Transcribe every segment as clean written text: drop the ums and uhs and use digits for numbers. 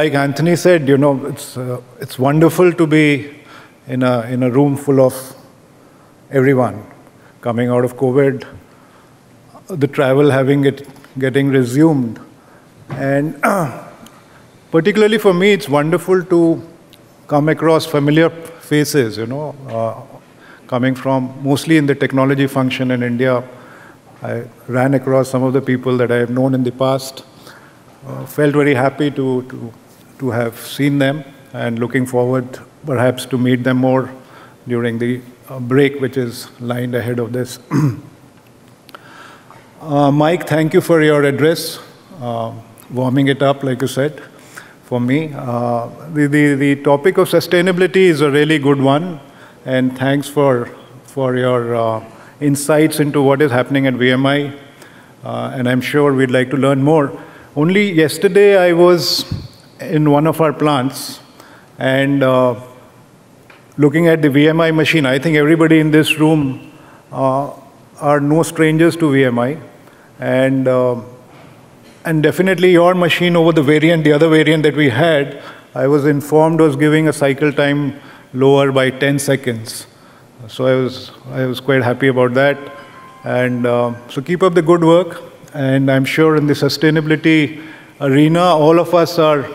Like Anthony said, it's wonderful to be in a room full of everyone coming out of COVID, the travel getting resumed. And particularly for me, it's wonderful to come across familiar faces, coming from mostly in the technology function in India. I ran across some of the people that I have known in the past. Felt very happy to have seen them and looking forward perhaps to meet them more during the break which is lined ahead of this. Mike, thank you for your address, warming it up, like you said, for me. The topic of sustainability is a really good one, and thanks for your insights into what is happening at VMI, and I'm sure we'd like to learn more. Only yesterday I was in one of our plants and looking at the VMI machine. I think everybody in this room are no strangers to VMI, and definitely your machine over the other variant that we had, I was informed was giving a cycle time lower by 10 seconds. So I was quite happy about that. And so keep up the good work. And I'm sure in the sustainability arena, all of us are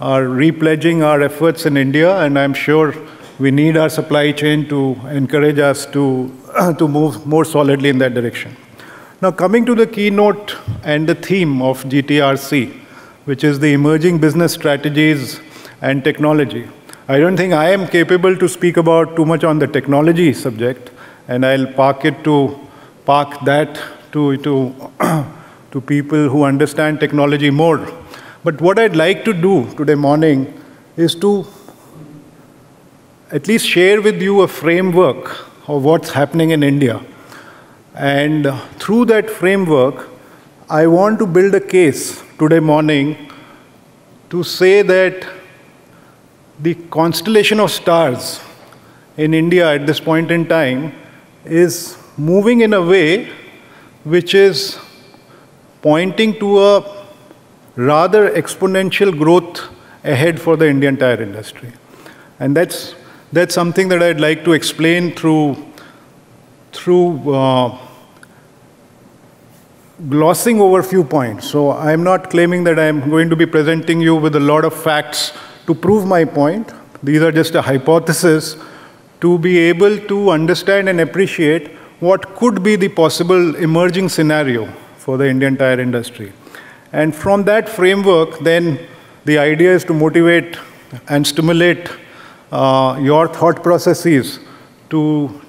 repledging our efforts in India, and I'm sure we need our supply chain to encourage us to move more solidly in that direction. Now, coming to the keynote and the theme of GTRC, which is the emerging business strategies and technology. I don't think I am capable to speak about too much on the technology subject, and I'll park that to people who understand technology more. But what I'd like to do today morning is to at least share with you a framework of what's happening in India. And through that framework, I want to build a case today morning to say that the constellation of stars in India at this point in time is moving in a way which is pointing to a rather exponential growth ahead for the Indian tire industry. And that's something that I'd like to explain through glossing over a few points. So I'm not claiming that I'm going to be presenting you with a lot of facts to prove my point. These are just a hypothesis to be able to understand and appreciate what could be the possible emerging scenario for the Indian tire industry. And from that framework, then the idea is to motivate and stimulate your thought processes to,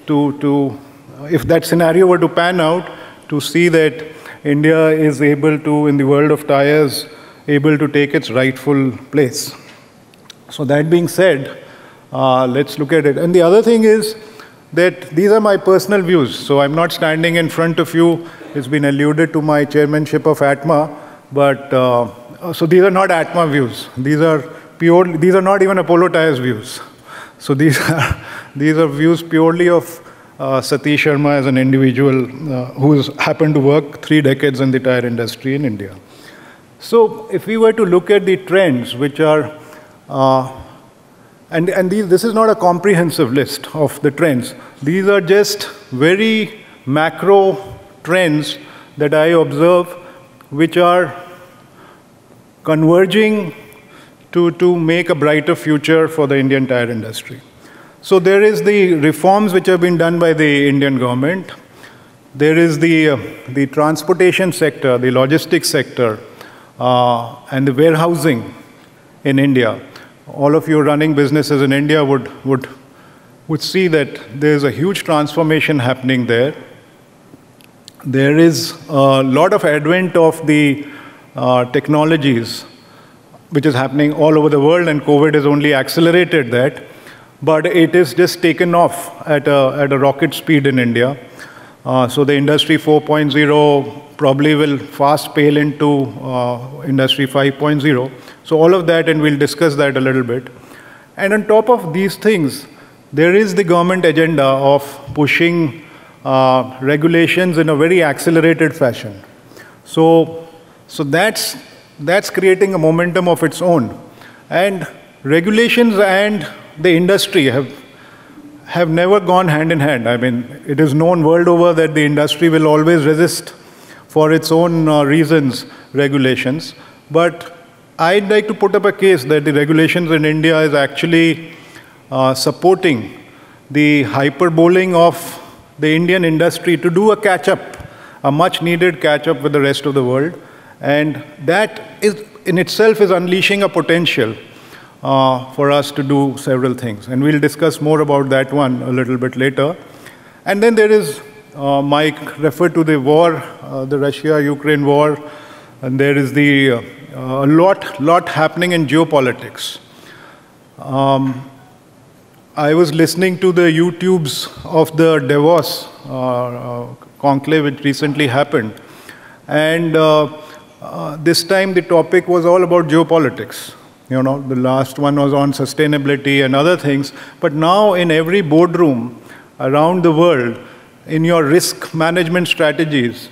if that scenario were to pan out, to see that India is able to, in the world of tires, able to take its rightful place. So that being said, let's look at it. And the other thing is that these are my personal views. So I'm not standing in front of you. It's been alluded to my chairmanship of ATMA, but so these are not ATMA views. These are not even Apollo Tyres views. So these are views purely of Satish Sharma as an individual who's happened to work 3 decades in the tire industry in India. So if we were to look at the trends which are, this is not a comprehensive list of the trends. These are just very macro trends that I observe which are converging to make a brighter future for the Indian tire industry. So there is the reforms which have been done by the Indian government. There is the transportation sector, the logistics sector, and the warehousing in India. All of you running businesses in India would see that there's a huge transformation happening there. There is a lot of advent of the technologies which is happening all over the world, and COVID has only accelerated that. But it is just taken off at a rocket speed in India. So the Industry 4.0 probably will fast pale into Industry 5.0. So all of that, and we'll discuss that a little bit. And on top of these things, there is the government agenda of pushing regulations in a very accelerated fashion. So that's creating a momentum of its own. And regulations and the industry have never gone hand in hand. I mean, it is known world over that the industry will always resist for its own reasons, regulations. But I'd like to put up a case that the regulations in India is actually supporting the hyperboling of the Indian industry to do a catch-up, a much-needed catch-up with the rest of the world. And that is, in itself is unleashing a potential for us to do several things. And we'll discuss more about that one a little bit later. And then there is, Mike referred to the war, the Russia-Ukraine war, and there is the a lot happening in geopolitics. I was listening to the YouTubes of the Davos conclave which recently happened. And this time the topic was all about geopolitics. You know, the last one was on sustainability and other things. But now in every boardroom around the world, in your risk management strategies,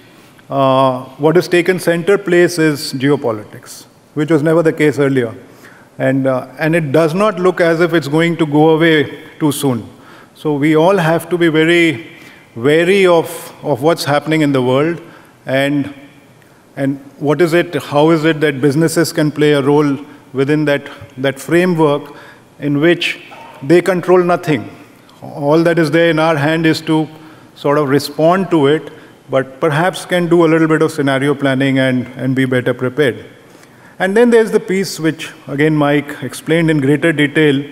what has taken center place is geopolitics, which was never the case earlier. And it does not look as if it's going to go away too soon. So we all have to be very wary of what's happening in the world and what is it, how is it that businesses can play a role within that framework in which they control nothing. All that is there in our hand is to sort of respond to it, but perhaps can do a little bit of scenario planning and be better prepared. And then there's the piece which, again, Mike explained in greater detail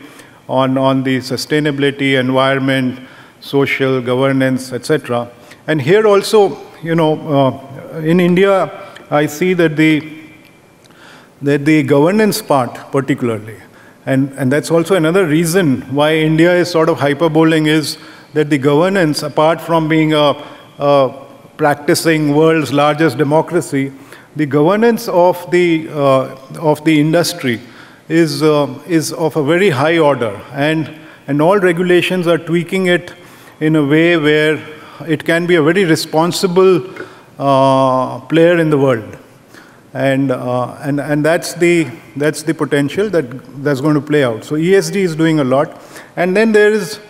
on the sustainability, environment, social, governance, etc. And here also, you know, in India, I see that the governance part particularly, and that's also another reason why India is sort of hyperboling, is that the governance, apart from being a practicing world's largest democracy, the governance of the industry is of a very high order, and all regulations are tweaking it in a way where it can be a very responsible player in the world, and that's the potential that's going to play out. So ESG is doing a lot, and then there is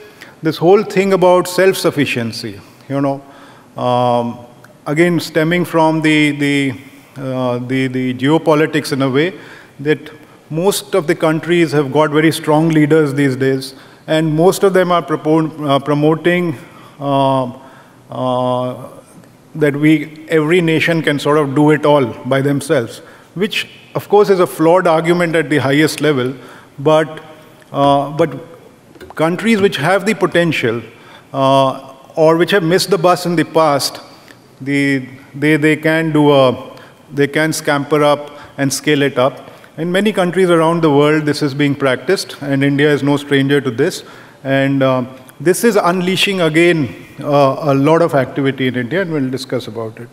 this whole thing about self-sufficiency. You know, again stemming from the geopolitics in a way that most of the countries have got very strong leaders these days, and most of them are promoting that every nation can sort of do it all by themselves, which of course is a flawed argument at the highest level, but countries which have the potential or which have missed the bus in the past, they can scamper up and scale it up. In many countries around the world, this is being practiced, and India is no stranger to this. And this is unleashing, again, a lot of activity in India, and we'll discuss about it.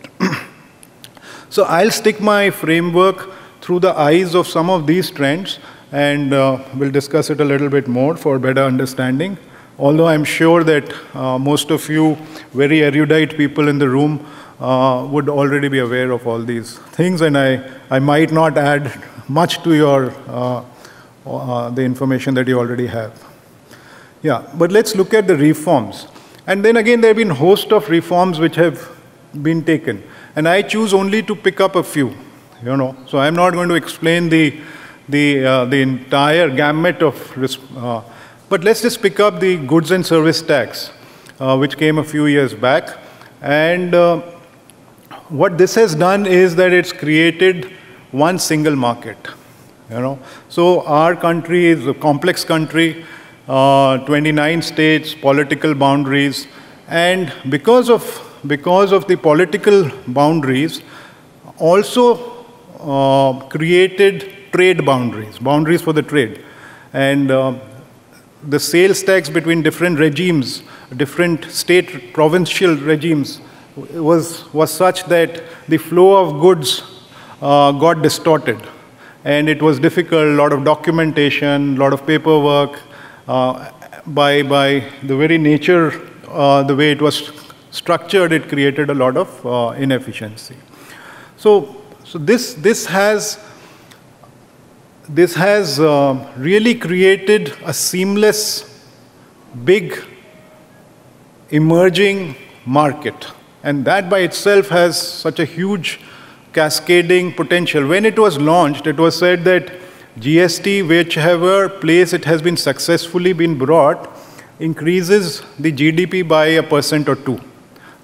So I'll stick my framework through the eyes of some of these trends, and we'll discuss it a little bit more for better understanding. Although I'm sure that most of you very erudite people in the room would already be aware of all these things, and I might not add much to your the information that you already have. Yeah, but let's look at the reforms. And then again, there have been a host of reforms which have been taken, and I choose only to pick up a few. You know, so I'm not going to explain the entire gamut of. But let's just pick up the goods and service tax, which came a few years back, and what this has done is that it's created one single market. You know, so our country is a complex country, 29 states, political boundaries, and because of the political boundaries, also created trade boundaries for the trade, and the sales tax between different regimes, different state provincial regimes, was such that the flow of goods got distorted, and it was difficult, a lot of documentation, a lot of paperwork. By the very nature, the way it was structured, it created a lot of inefficiency. So this has this has really created a seamless, big, emerging market. And that by itself has such a huge cascading potential. When it was launched, it was said that GST, whichever place it has been successfully been brought, increases the GDP by 1% or 2%.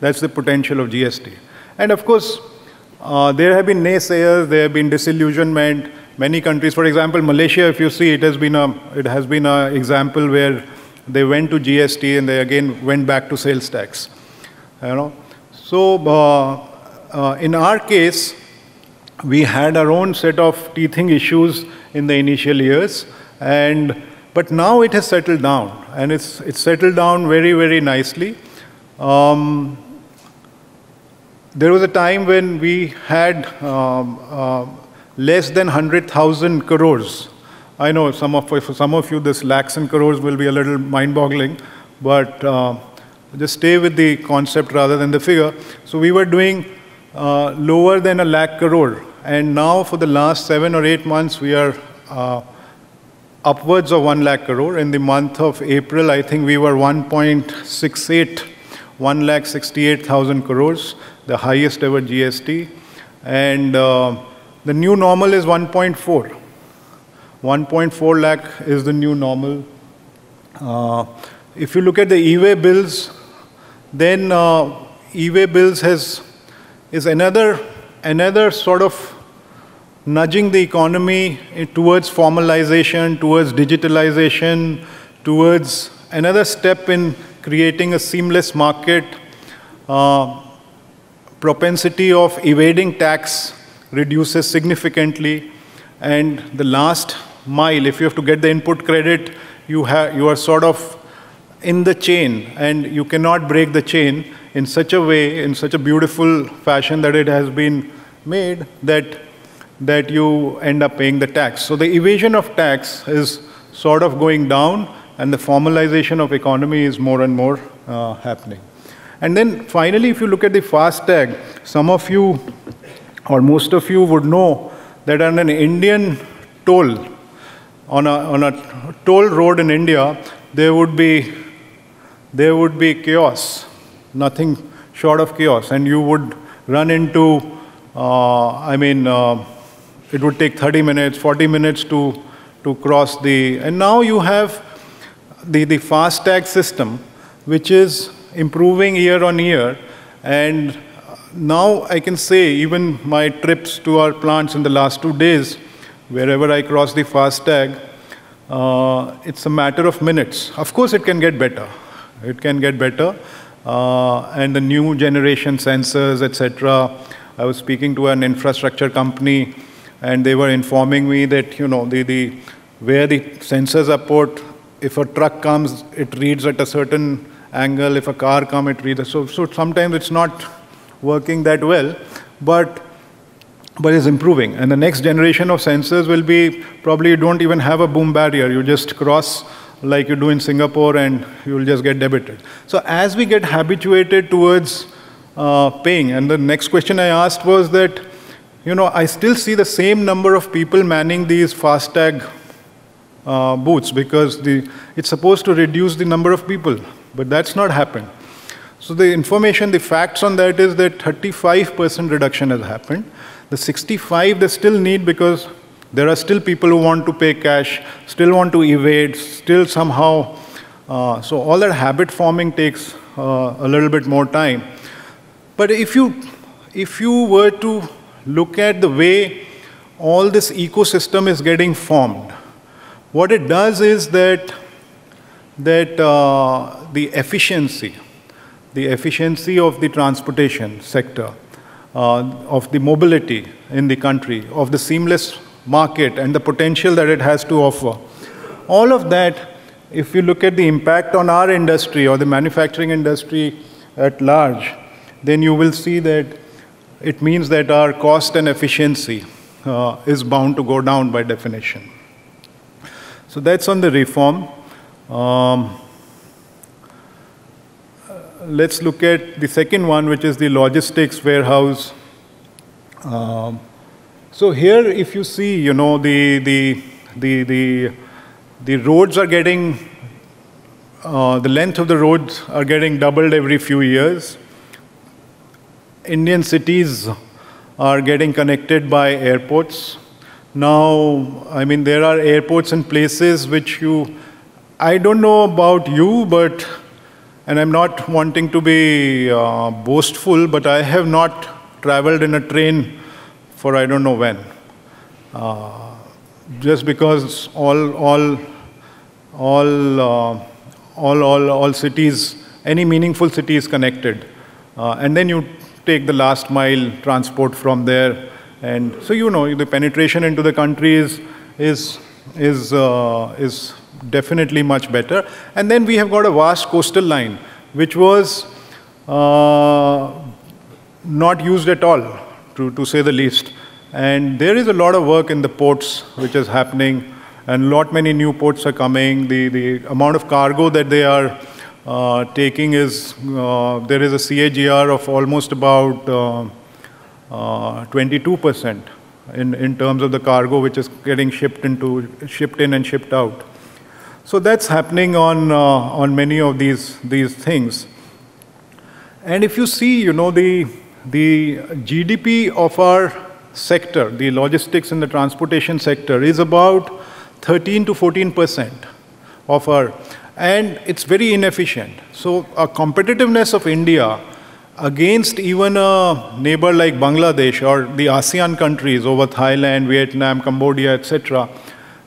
That's the potential of GST. And of course, there have been naysayers, there have been disillusionment. Many countries, for example, Malaysia, if you see, it has been an example where they went to GST and they again went back to sales tax. So in our case, we had our own set of teething issues in the initial years, but now it has settled down, and it's settled down very, very nicely. There was a time when we had less than 100,000 crores. I know for some of you this lakhs and crores will be a little mind-boggling, but just stay with the concept rather than the figure. So we were doing lower than 1 lakh crore, and now for the last 7 or 8 months we are upwards of 1 lakh crore. In the month of April, I think we were 1.68, 1,68,000 crores, the highest ever GST, and the new normal is 1.4. 1.4 lakh is the new normal. If you look at the e-way bills, then e-way bills is another sort of nudging the economy towards formalization, towards digitalization, towards another step in creating a seamless market. Propensity of evading tax reduces significantly, and the last mile, if you have to get the input credit, you are sort of in the chain, and you cannot break the chain in such a way, in such a beautiful fashion that it has been made that you end up paying the tax. So the evasion of tax is sort of going down, and the formalization of economy is more and more happening. And then finally, if you look at the FASTag, some of you or most of you would know that on an Indian toll, on a toll road in India, there would be chaos, nothing short of chaos, and you would run into, it would take 30 minutes, 40 minutes to cross and now you have the FASTag system, which is improving year on year, and now I can say even my trips to our plants in the last 2 days, wherever I cross the FASTag, it's a matter of minutes. Of course, it can get better. It can get better, and the new generation sensors, etc. I was speaking to an infrastructure company, and they were informing me that where the sensors are put, if a truck comes, it reads at a certain angle. If a car comes, it reads. So sometimes it's not working that well, but it's improving. And the next generation of sensors will be probably you don't even have a boom barrier. You just cross like you do in Singapore, and you will just get debited. So as we get habituated towards paying, and the next question I asked was that, I still see the same number of people manning these FASTag booths, because it's supposed to reduce the number of people, but that's not happened. So the information, the facts on that is that 35% reduction has happened. The 65 they still need, because there are still people who want to pay cash, still want to evade, still somehow. So all that habit forming takes a little bit more time. But if you were to look at the way all this ecosystem is getting formed, what it does is that the efficiency of the transportation sector, of the mobility in the country, of the seamless market and the potential that it has to offer, all of that, if you look at the impact on our industry or the manufacturing industry at large, then you will see that it means that our cost and efficiency is bound to go down by definition. So that's on the reform. Let's look at the second one, which is the logistics warehouse. So here, if you see, the roads are getting, the length of the roads are getting doubled every few years. Indian cities are getting connected by airports. Now, I mean, there are airports in places which I don't know about you, but, and I'm not wanting to be boastful, but I have not traveled in a train for I don't know when. Just because all cities, any meaningful city is connected. And then you take the last mile transport from there. And so, the penetration into the country is definitely much better. And then we have got a vast coastal line, which was not used at all, to say the least. And there is a lot of work in the ports which is happening, and many new ports are coming. The amount of cargo that they are taking is, there is a CAGR of almost about 22% in terms of the cargo which is getting shipped in and shipped out. So that's happening on many of these things. And if you see, the GDP of our sector, the logistics and the transportation sector, is about 13 to 14% of our, and it's very inefficient. So a competitiveness of India against even a neighbor like Bangladesh or the ASEAN countries over Thailand, Vietnam, Cambodia, etc.,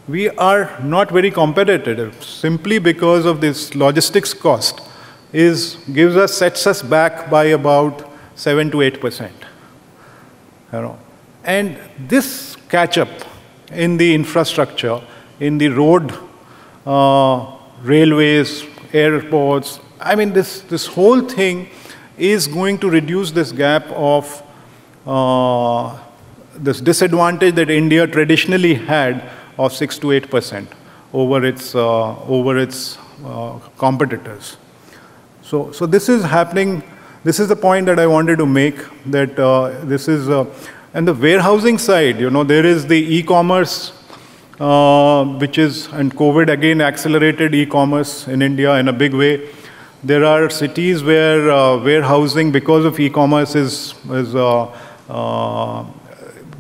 we are not very competitive simply because of this logistics cost sets us back by about 7 to 8%. And this catch-up in the infrastructure, in the road, railways, airports, I mean, this whole thing is going to reduce this gap of this disadvantage that India traditionally had of 6 to 8% over its competitors. So this is happening. This is the point that I wanted to make, that this is, and the warehousing side, there is the e-commerce, which is, and COVID again accelerated e-commerce in India in a big way. There are cities where warehousing, because of e-commerce,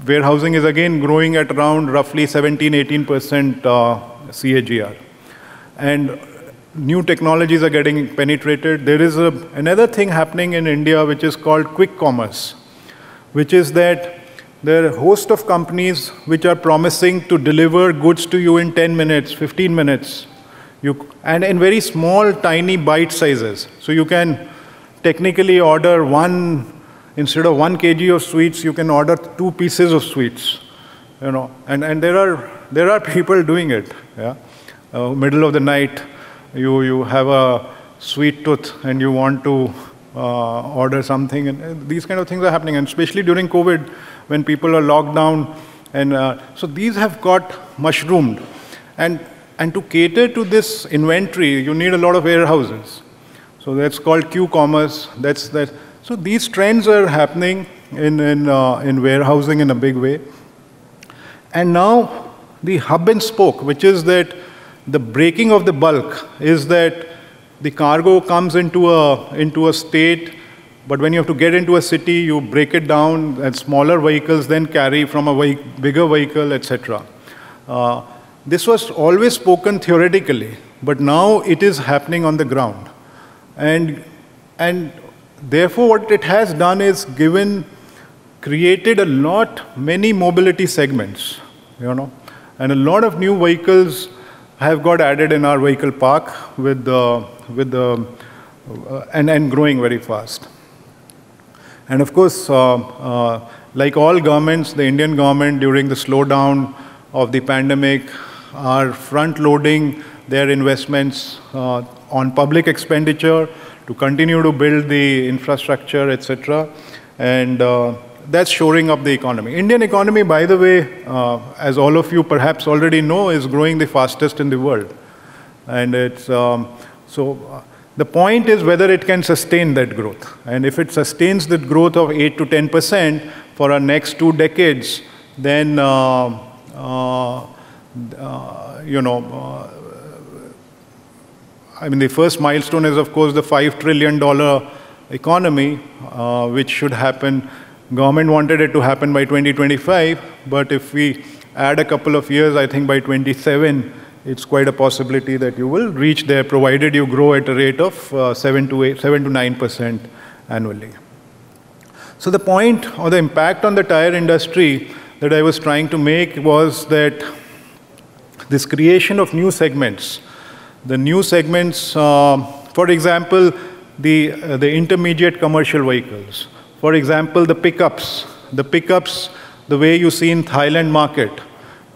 warehousing is again growing at around roughly 17–18% CAGR. And new technologies are getting penetrated. There is another thing happening in India which is called quick commerce, which is that there are a host of companies which are promising to deliver goods to you in 10 minutes, 15 minutes, and in very small, tiny bite sizes. So you can technically order instead of 1 kg of sweets, you can order 2 pieces of sweets, and there are people doing it. Yeah, middle of the night, you have a sweet tooth and you want to order something, and these kind of things are happening, and especially during COVID when people are locked down, and so these have got mushroomed, and to cater to this inventory, you need a lot of warehouses. So that's called Q-commerce. So these trends are happening in warehousing in a big way. And now the hub and spoke, which is that the breaking of the bulk, is that the cargo comes into a state, but when you have to get into a city, you break it down, and smaller vehicles then carry from a bigger vehicle, etc. This was always spoken theoretically, but now it is happening on the ground. And therefore, what it has done is created many mobility segments, and a lot of new vehicles have got added in our vehicle park and growing very fast. And of course, like all governments, the Indian government during the slowdown of the pandemic are front-loading their investments on public expenditure to continue to build the infrastructure, etc. And that's shoring up the economy. Indian economy, by the way, as all of you perhaps already know, is growing the fastest in the world. And it's, the point is whether it can sustain that growth. And if it sustains that growth of 8 to 10% for our next 2 decades, then you know, I mean, the first milestone is, of course, the $5 trillion economy, which should happen. Government wanted it to happen by 2025, but if we add a couple of years, I think by 27, it's quite a possibility that you will reach there, provided you grow at a rate of 7 to 9% annually. So the point or the impact on the tire industry that I was trying to make was that this creation of new segments, the new segments, for example, the intermediate commercial vehicles. For example, the pickups, the way you see in Thailand market.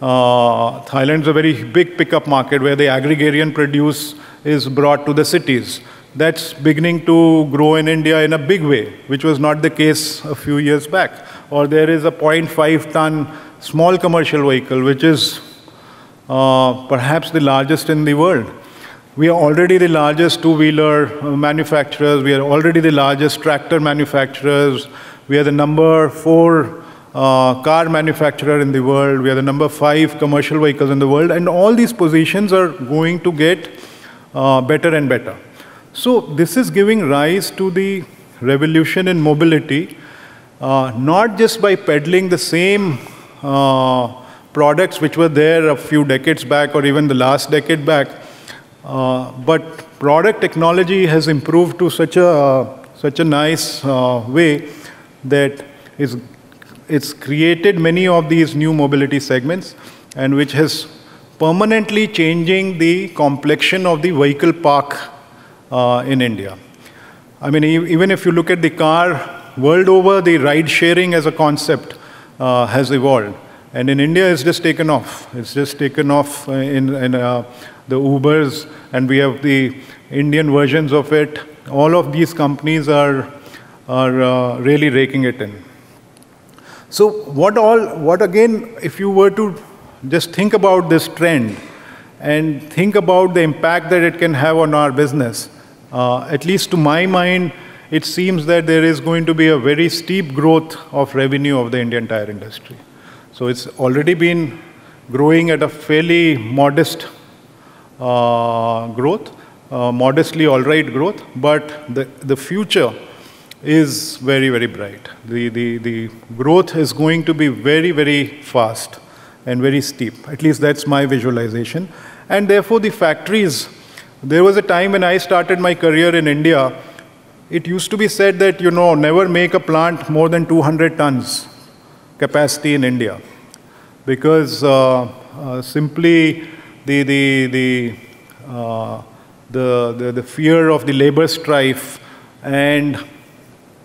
Thailand is a very big pickup market where the agrarian produce is brought to the cities. That's beginning to grow in India in a big way, which was not the case a few years back. Or there is a 0.5 ton small commercial vehicle, which is perhaps the largest in the world. We are already the largest two-wheeler manufacturers. We are already the largest tractor manufacturers. We are the number 4 car manufacturer in the world. We are the number 5 commercial vehicles in the world. And all these positions are going to get better and better. So this is giving rise to the revolution in mobility, not just by peddling the same products which were there a few decades back or even the last decade back, but product technology has improved to such a nice way that it's created many of these new mobility segments, and which has permanently changing the complexion of the vehicle park in India. I mean, even if you look at the car, world over, the ride sharing as a concept has evolved. And in India, it's just taken off. It's just taken off in the Ubers, and we have the Indian versions of it. All of these companies are really raking it in. So what again, if you were to just think about this trend and think about the impact that it can have on our business, at least to my mind, it seems that there is going to be a very steep growth of revenue of the Indian tire industry. So it's already been growing at a fairly modest growth, modestly all right growth, but the future is very, very bright. The growth is going to be very, very fast and very steep. At least that's my visualization. And therefore the factories, there was a time when I started my career in India, it used to be said that, you know, never make a plant more than 200 tons capacity in India, because simply the fear of the labor strife, and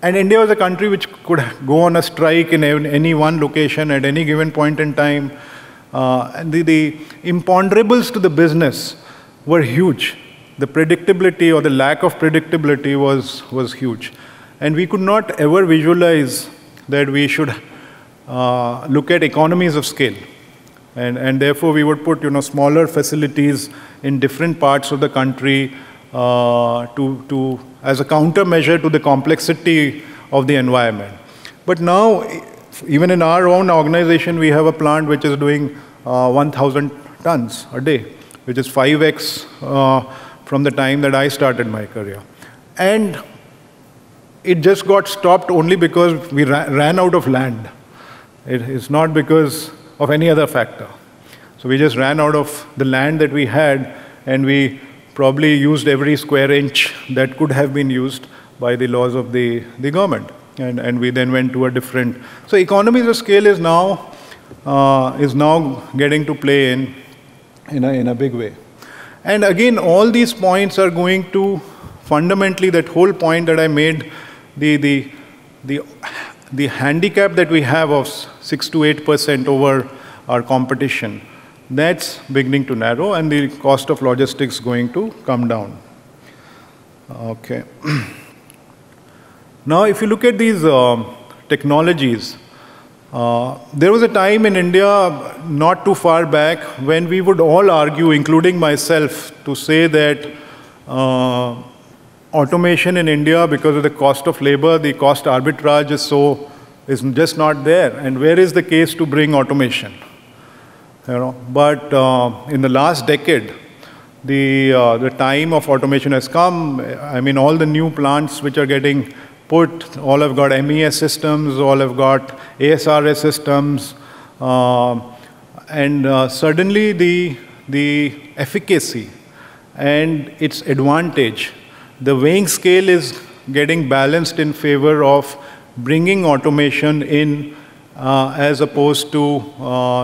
India was a country which could go on a strike in any one location at any given point in time, and the imponderables to the business were huge. The predictability or the lack of predictability was huge, and we could not ever visualize that we should look at economies of scale, and therefore we would put, you know, smaller facilities in different parts of the country as a countermeasure to the complexity of the environment. But now, even in our own organization, we have a plant which is doing 1,000 tons a day, which is 5x from the time that I started my career. And it just got stopped only because we ran out of land. It's not because of any other factor. So we just ran out of the land that we had, and we probably used every square inch that could have been used by the laws of the government. And we then went to a different. So economies of scale is now getting to play in a big way. And again, all these points are going to fundamentally, that whole point that I made, the handicap that we have of 6 to 8% over our competition, that's beginning to narrow, and the cost of logistics going to come down. Okay. Now, if you look at these technologies, there was a time in India, not too far back, when we would all argue, including myself, to say that automation in India, because of the cost of labor, the cost arbitrage is just not there. And where is the case to bring automation? But in the last decade, the time of automation has come. I mean, all the new plants which are getting put, all have got MES systems, all have got ASRS systems, and suddenly the efficacy and its advantage, the weighing scale is getting balanced in favor of bringing automation in as opposed to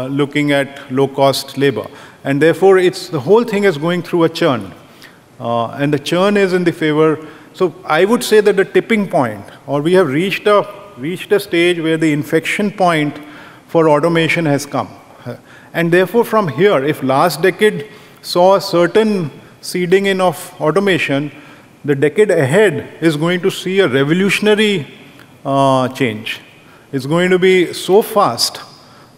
looking at low-cost labor. And therefore, the whole thing is going through a churn. And the churn is in the favor. So I would say that the tipping point, or we have reached a stage where the inflection point for automation has come. And therefore, from here, if last decade saw a certain seeding in of automation, the decade ahead is going to see a revolutionary change. It's going to be so fast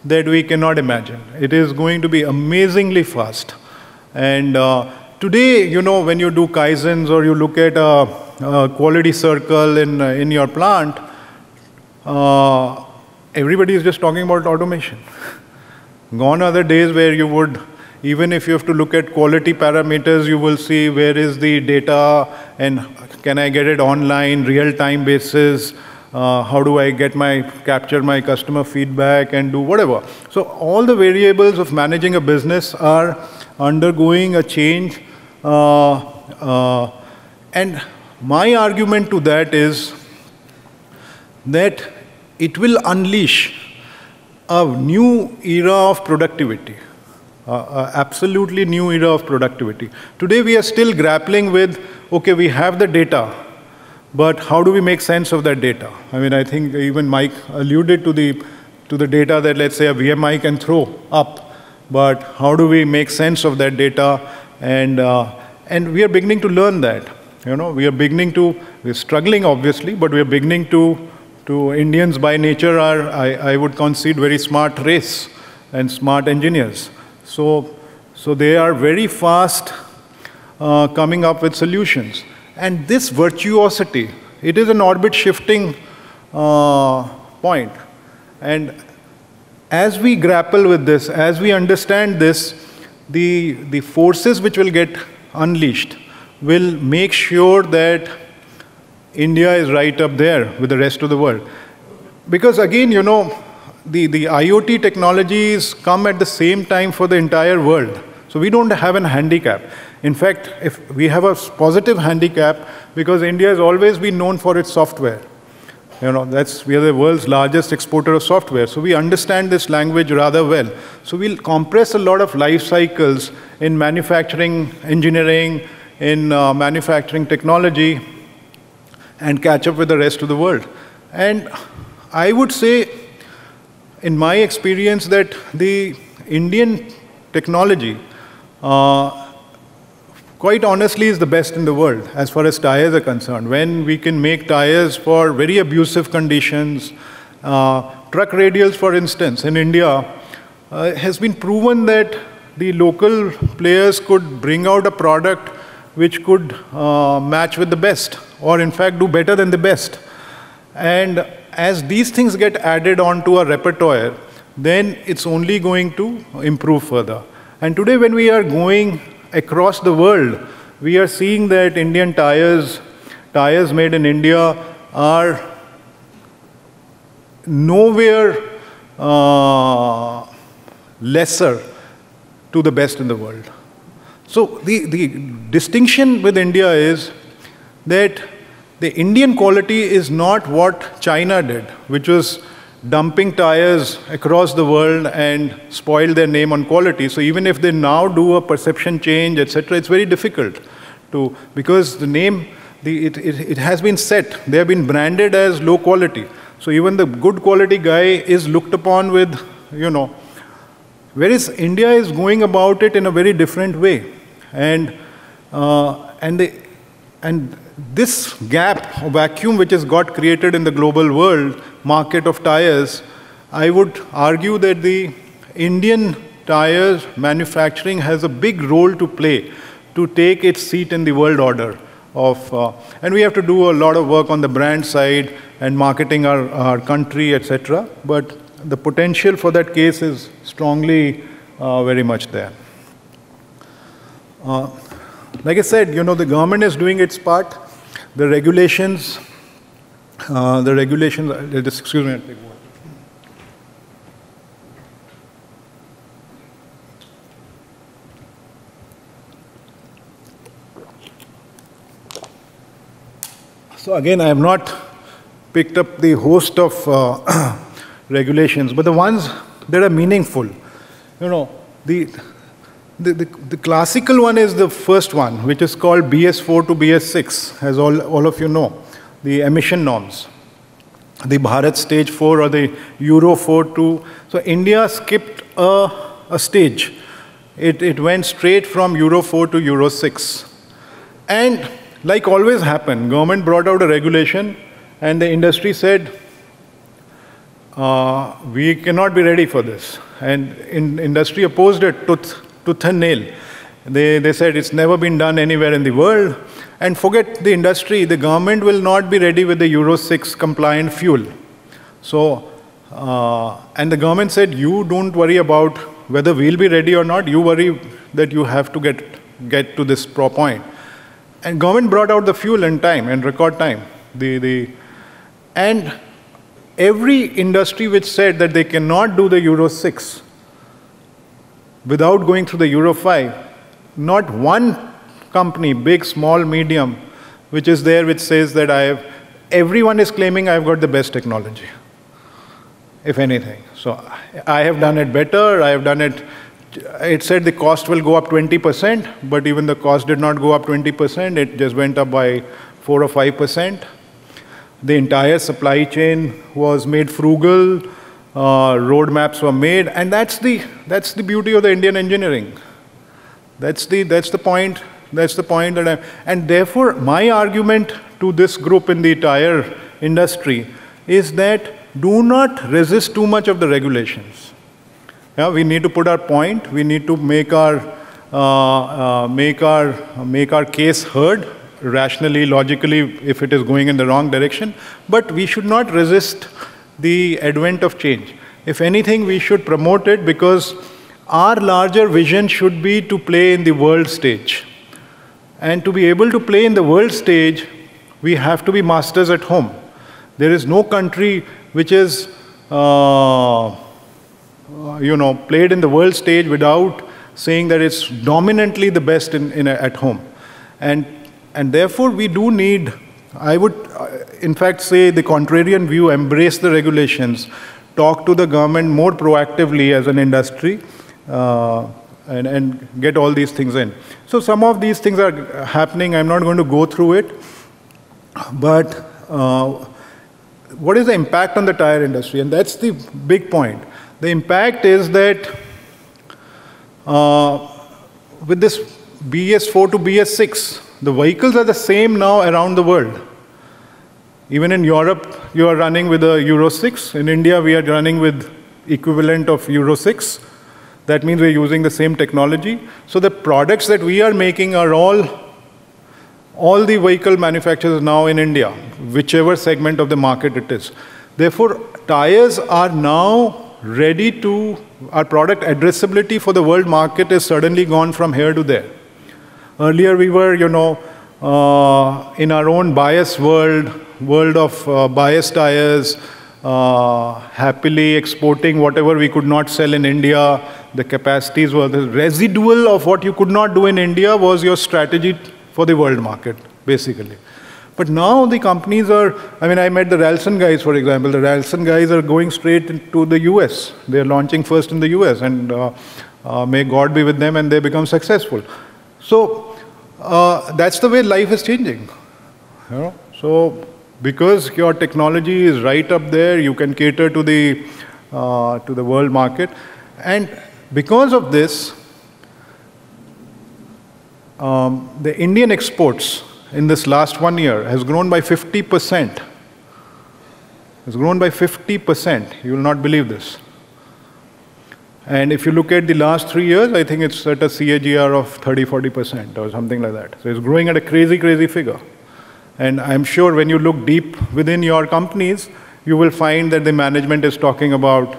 that we cannot imagine. It is going to be amazingly fast. And today, when you do Kaizens or you look at a quality circle in your plant, everybody is just talking about automation. Gone are the days where you would, even if you have to look at quality parameters, you will see where is the data and can I get it online, real-time basis, how do I capture my customer feedback and do whatever. So all the variables of managing a business are undergoing a change. And my argument to that is that it will unleash a new era of productivity. Absolutely new era of productivity. Today we are still grappling with, okay, we have the data, but how do we make sense of that data? I mean, I think even Mike alluded to the data that, let's say, a VMI can throw up, but how do we make sense of that data? And we are beginning to learn that. We're struggling obviously, but we are beginning to Indians by nature are, I would concede, very smart race and smart engineers. So they are very fast coming up with solutions. And this virtuosity, it is an orbit shifting point. And as we grapple with this, as we understand this, the forces which will get unleashed will make sure that India is right up there with the rest of the world. Because again, the IoT technologies come at the same time for the entire world. So we don't have an handicap. In fact, if we have a positive handicap, because India has always been known for its software. We are the world's largest exporter of software. So we understand this language rather well. So we'll compress a lot of life cycles in manufacturing, engineering, in manufacturing technology, and catch up with the rest of the world. And I would say, in my experience, that the Indian technology, quite honestly, is the best in the world as far as tires are concerned. When we can make tires for very abusive conditions, truck radials, for instance, in India, has been proven that the local players could bring out a product which could match with the best, or in fact do better than the best. And as these things get added onto a repertoire, then it's only going to improve further. And today when we are going across the world, we are seeing that Indian tires made in India are nowhere lesser to the best in the world. So the distinction with India is that the Indian quality is not what China did, which was dumping tires across the world and spoil their name on quality. So even if they now do a perception change, etc., it's very difficult to, because the name, it has been set. They have been branded as low quality. So even the good quality guy is looked upon with, whereas India is going about it in a very different way. And this gap or vacuum which has got created in the global world market of tires, I would argue that the Indian tires manufacturing has a big role to play to take its seat in the world order of, and we have to do a lot of work on the brand side and marketing our country, etc. But the potential for that case is strongly very much there. Like I said, the government is doing its part. The regulations, just excuse me, I'll take one. So again, I have not picked up the host of regulations, but the ones that are meaningful. The classical one is the first one, which is called BS4 to BS6, as all of you know, the emission norms. The Bharat Stage 4 or the Euro 4 to... So India skipped a stage. It went straight from Euro 4 to Euro 6. And like always happened, government brought out a regulation and the industry said, we cannot be ready for this. And industry opposed it tooth and nail. They said it's never been done anywhere in the world. And forget the industry, the government will not be ready with the Euro 6 compliant fuel. So, and the government said, you don't worry about whether we'll be ready or not, you worry that you have to get to this point. And government brought out the fuel in time, in record time. And every industry which said that they cannot do the Euro 6 without going through the Euro 5, not one company, big, small, medium, which is there, which says that everyone is claiming I've got the best technology, if anything. So I have done it better, I have done it. It said the cost will go up 20%, but even the cost did not go up 20%, it just went up by 4 or 5%. The entire supply chain was made frugal, roadmaps were made, and that's the beauty of the Indian engineering. That's the point that and therefore my argument to this group in the tire industry is that do not resist too much of the regulations. Yeah, we need to put our point. We need to make our case heard rationally, logically, if it is going in the wrong direction. But we should not resist the advent of change. If anything, we should promote it because our larger vision should be to play in the world stage. And to be able to play in the world stage, we have to be masters at home. There is no country which is played in the world stage without saying that it's dominantly the best at home. And therefore, we do need, I would in fact say the contrarian view, embrace the regulations, talk to the government more proactively as an industry, and get all these things in. So some of these things are happening. I'm not going to go through it. But what is the impact on the tire industry? And that's the big point. The impact is that with this BS4 to BS6, the vehicles are the same now around the world. Even in Europe, you are running with a Euro 6. In India, we are running with equivalent of Euro 6. That means we're using the same technology. So the products that we are making are all the vehicle manufacturers now in India, whichever segment of the market it is. Therefore, tires are now ready to, our product addressability for the world market is suddenly gone from here to there. Earlier we were, in our own bias world of bias tires, happily exporting whatever we could not sell in India. The capacities were the residual of what you could not do in India was your strategy for the world market, basically. But now the companies are, I met the Ralston guys, for example. The Ralston guys are going straight into the US. They're launching first in the US, and may God be with them, and they become successful. So that's the way life is changing. So because your technology is right up there, you can cater to the world market. And because of this, the Indian exports in this last 1 year has grown by 50%. It's grown by 50%. You will not believe this. And if you look at the last 3 years, I think it's at a CAGR of 30-40% or something like that. So it's growing at a crazy, crazy figure. And I'm sure when you look deep within your companies, you will find that the management is talking about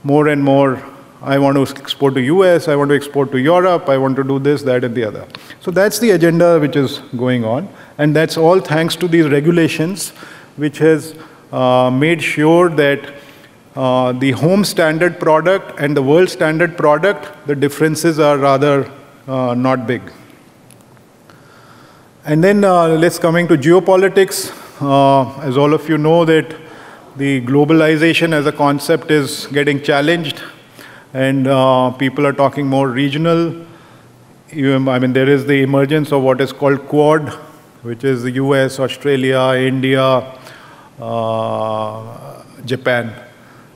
more and more I want to export to US, I want to export to Europe, I want to do this, that, and the other. So that's the agenda which is going on. And that's all thanks to these regulations, which has made sure that the home standard product and the world standard product, the differences are rather not big. And then let's coming to geopolitics. As all of you know that the globalization as a concept is getting challenged, and people are talking more regional. I mean, there is the emergence of what is called Quad, which is the US, Australia, India, Japan.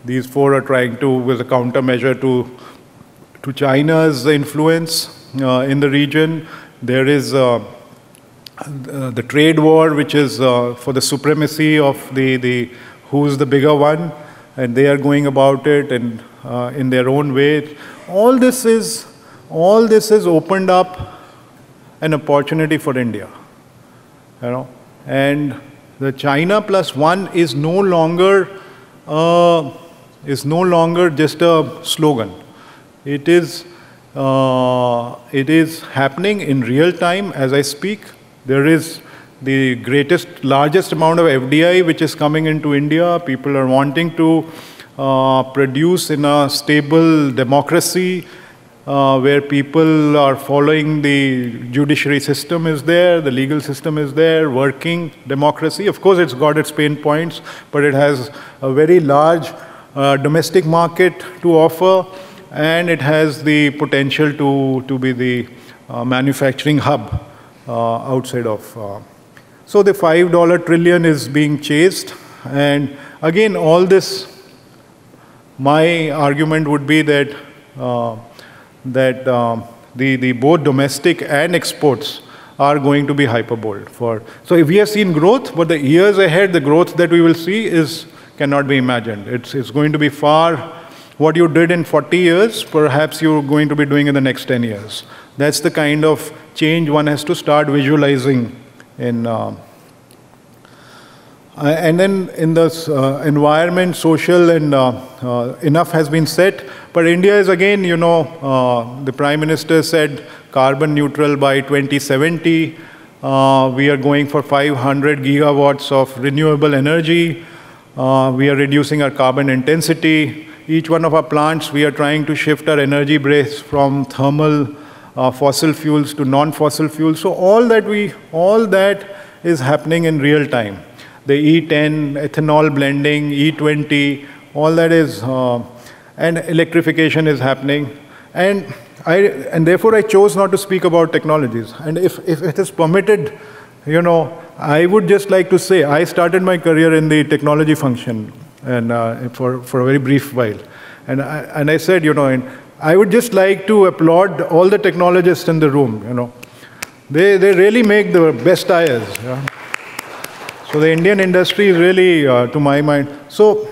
These four are trying to, with a countermeasure to China's influence in the region. There is the trade war, which is for the supremacy of who's the bigger one, and they are going about it and in their own way. All this has opened up an opportunity for India, you know. And the China plus one is no longer just a slogan. It is happening in real time as I speak. There is the largest amount of FDI which is coming into India. People are wanting to produce in a stable democracy where people are following the judiciary system is there, the legal system is there, working democracy. Of course, it's got its pain points, but it has a very large domestic market to offer, and it has the potential to be the manufacturing hub outside of. So the $5 trillion is being chased, and again, all this, my argument would be that the both domestic and exports are going to be hyperbold. So if we have seen growth, but the years ahead, the growth that we will see cannot be imagined. It's going to be far. What you did in 40 years, perhaps you're going to be doing in the next 10 years. That's the kind of change one has to start visualizing in. And then in this environment, social, and enough has been said. But India is again, you know, the Prime Minister said carbon neutral by 2070. We are going for 500 gigawatts of renewable energy. We are reducing our carbon intensity. Each one of our plants, we are trying to shift our energy base from thermal fossil fuels to non-fossil fuels. So all that is happening in real time. The E10, ethanol blending, E20, all that is, and electrification is happening. And therefore I chose not to speak about technologies. And if it is permitted, you know, I would just like to say, I started my career in the technology function, and for a very brief while. And I said, you know, and I would just like to applaud all the technologists in the room, you know. They really make the best tires. Yeah? So the Indian industry is really, to my mind, so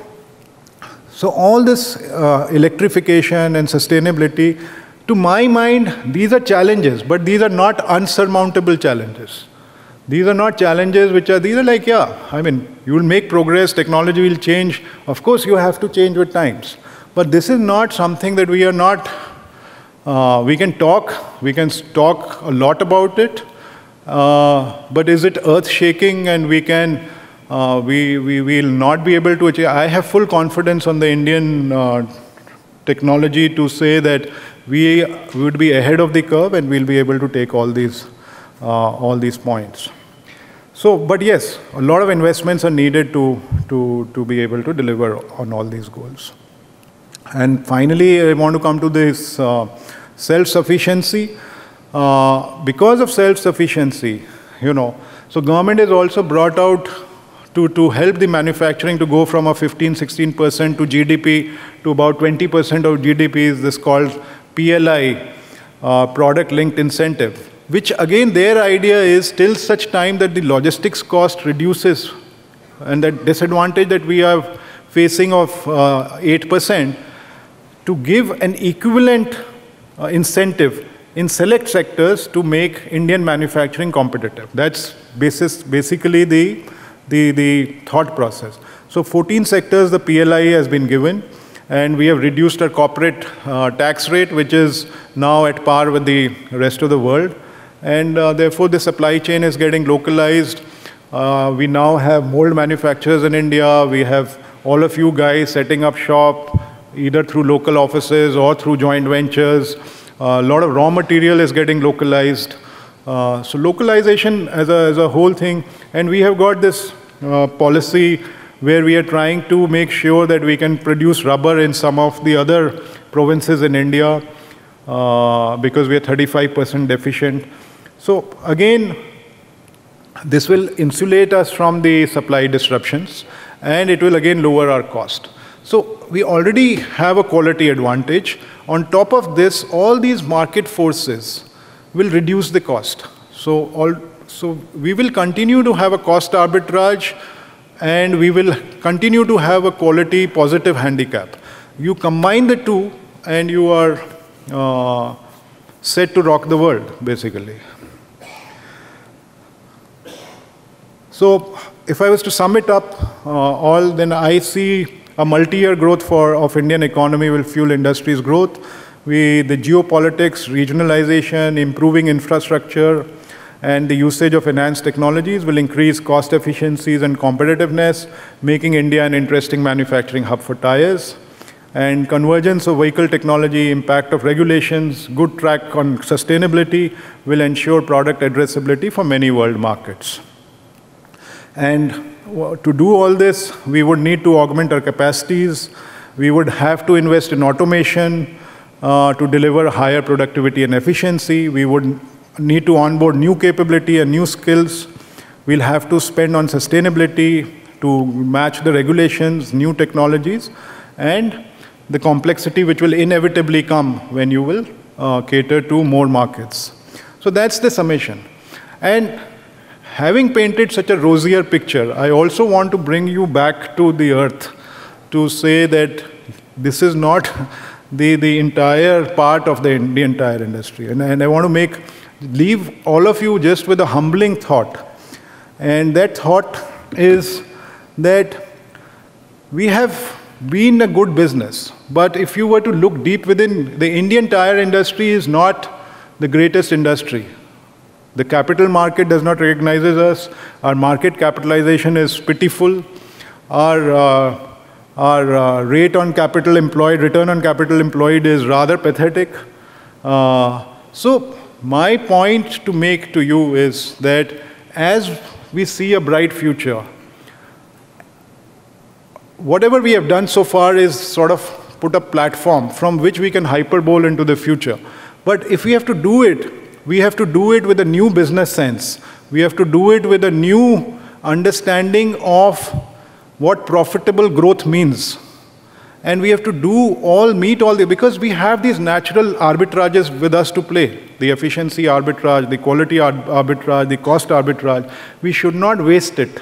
all this electrification and sustainability, to my mind, these are challenges, but these are not unsurmountable challenges. These are not challenges these are like, yeah, I mean, you will make progress, technology will change. Of course, you have to change with times. But this is not something that we are not, we can talk a lot about it. But is it earth-shaking, and we will not be able to achieve? I have full confidence on the Indian technology to say that we would be ahead of the curve, and we'll be able to take all these points. So, but yes, a lot of investments are needed to be able to deliver on all these goals. And finally, I want to come to this self-sufficiency. Because of self-sufficiency, you know, so government is also brought out to help the manufacturing to go from a 15-16% to GDP to about 20% of GDP is this called PLI, product-linked incentive, which again their idea is till such time that the logistics cost reduces and that disadvantage that we are facing of 8%, to give an equivalent incentive in select sectors to make Indian manufacturing competitive. That's basically the thought process. So 14 sectors the PLI has been given, And we have reduced our corporate tax rate, which is now at par with the rest of the world. And therefore, the supply chain is getting localized. We now have mold manufacturers in India. We have all of you guys setting up shop, either through local offices or through joint ventures. A lot of raw material is getting localized. So localization as a whole thing. And we have got this policy where we are trying to make sure that we can produce rubber in some of the other provinces in India because we are 35% deficient. So again, this will insulate us from the supply disruptions, and it will again lower our cost. So we already have a quality advantage. On top of this, all these market forces will reduce the cost. So we will continue to have a cost arbitrage, and we will continue to have a quality positive handicap. You combine the two, and you are set to rock the world, basically. So if I was to sum it up then I see a multi-year growth of Indian economy will fuel industry's growth. The geopolitics, regionalization, improving infrastructure, and the usage of enhanced technologies will increase cost efficiencies and competitiveness, making India an interesting manufacturing hub for tires. And convergence of vehicle technology, impact of regulations, good track on sustainability will ensure product addressability for many world markets. And to do all this, we would need to augment our capacities. We would have to invest in automation to deliver higher productivity and efficiency. We would need to onboard new capability and new skills. We'll have to spend on sustainability to match the regulations, new technologies, and the complexity which will inevitably come when you will cater to more markets. So that's the summation. And having painted such a rosier picture, I also want to bring you back to the earth to say that this is not the entire part of the entire industry. And I want to leave all of you just with a humbling thought. And that thought is that we have been a good business. But if you were to look deep within, the Indian tire industry is not the greatest industry. The capital market does not recognize us. Our market capitalization is pitiful. Our rate on capital employed, return on capital employed is rather pathetic. So my point to make to you is that as we see a bright future, whatever we have done so far is sort of put a platform from which we can hyperbole into the future. But if we have to do it, we have to do it with a new business sense. We have to do it with a new understanding of what profitable growth means. And we have to meet all because we have these natural arbitrages with us to play. The efficiency arbitrage, the quality arbitrage, the cost arbitrage. We should not waste it.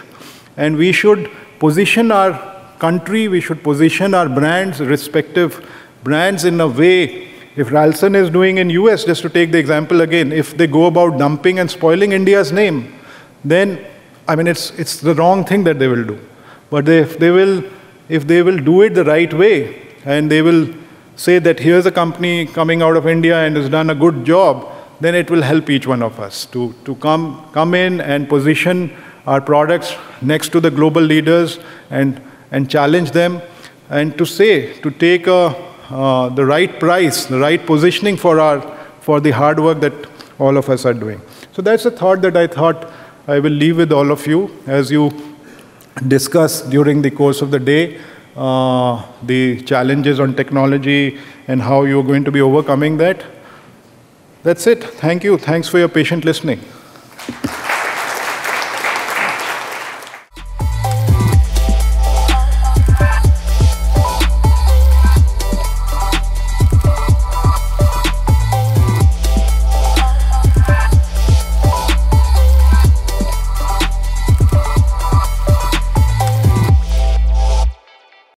And we should position our country, we should position our brands, respective brands in a way. If Ralston is doing in US, just to take the example again, if they go about dumping and spoiling India's name, then, I mean, it's the wrong thing that they will do. But if they will do it the right way, and they will say that here's a company coming out of India and has done a good job, then it will help each one of us to come in and position our products next to the global leaders and challenge them, and to take the right price, the right positioning for the hard work that all of us are doing. So that's a thought that I thought I will leave with all of you as you discuss during the course of the day the challenges on technology and how you're going to be overcoming that. That's it. Thank you. Thanks for your patient listening.